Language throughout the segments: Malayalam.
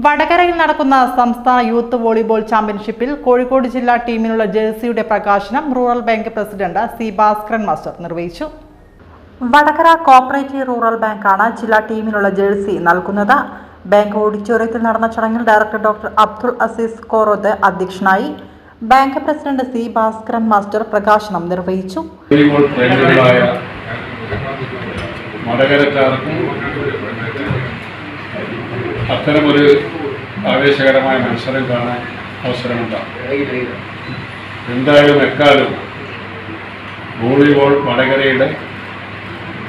വടകരയിൽ നടക്കുന്ന സംസ്ഥാന യൂത്ത് വോളിബോൾ ചാമ്പ്യൻഷിപ്പിൽ കോഴിക്കോട് ജില്ലാ ടീമിനുള്ള ജേഴ്സിയുടെ പ്രകാശനം rural bank president C Bhaskaran master നിർവഹിച്ചു. വടകര കോഓപ്പറേറ്റീവ് റൂറൽ ബാങ്കാണ് ജില്ലാ ടീമിനുള്ള ജേഴ്സി നൽകുന്നത്. ബാങ്ക് ഓഡിറ്റോറിയത്തിൽ നടന്ന ചടങ്ങിൽ ഡയറക്ടർ ഡോക്ടർ അബ്ദുൾ അസീസ് കോറോത്ത് അധ്യക്ഷനായി. Bank president C Bhaskaran master പ്രകാശനം നിർവഹിച്ചു. അത്തരമൊരു ആവേശകരമായ മത്സരം കാണാൻ അവസരമുണ്ടാകും. എന്തായാലും എക്കാലം വോളിബോൾ വടകരയുടെ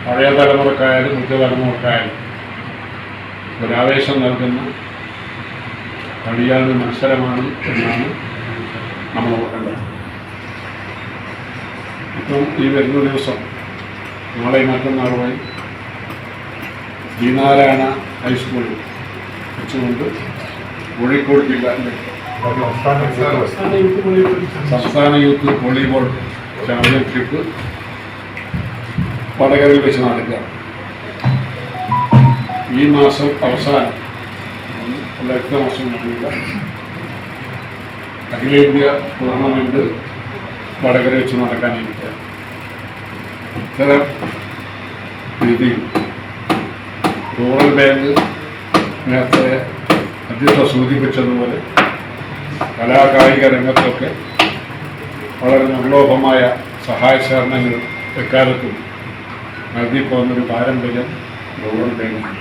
പഴയ തലമുറക്കായാലും പുതിയ തലമുറക്കായാലും ഒരാവേശം നൽകുന്ന കളിയാണ്, മത്സരമാണ് എന്നാണ് നമ്മൾ നോക്കേണ്ടത്. ഇപ്പം ഈ വരുന്ന ദിവസം നാളെ മറ്റന്നാളുമായി ദീനാരായണ ഹൈസ്കൂളിൽ വെച്ചുകൊണ്ട് കോഴിക്കോട് ജില്ലയിലെ സംസ്ഥാന യൂത്ത് വോളിബോൾ ചാമ്പ്യൻഷിപ്പ് വടകരയിൽ വെച്ച് നടക്കുക. ഈ മാസം അവസാനം അടുത്ത മാസം നടക്കുക അഖിലേന്ത്യാ ടൂർണമെന്റ് വടകര വെച്ച് നടക്കാനിരിക്കുക. ഇത്തരം രീതിയിൽ റൂറൽ ബാങ്ക് നേരത്തെ അധ്യക്ഷ സൂചിപ്പിച്ചതുപോലെ കലാകായിക രംഗത്തൊക്കെ വളരെ നിർലോഭമായ സഹായ സഹകരണങ്ങൾ എക്കാലത്തും നൽകിപ്പോകുന്നൊരു പാരമ്പര്യം റൂറൽ ബാങ്കിന്.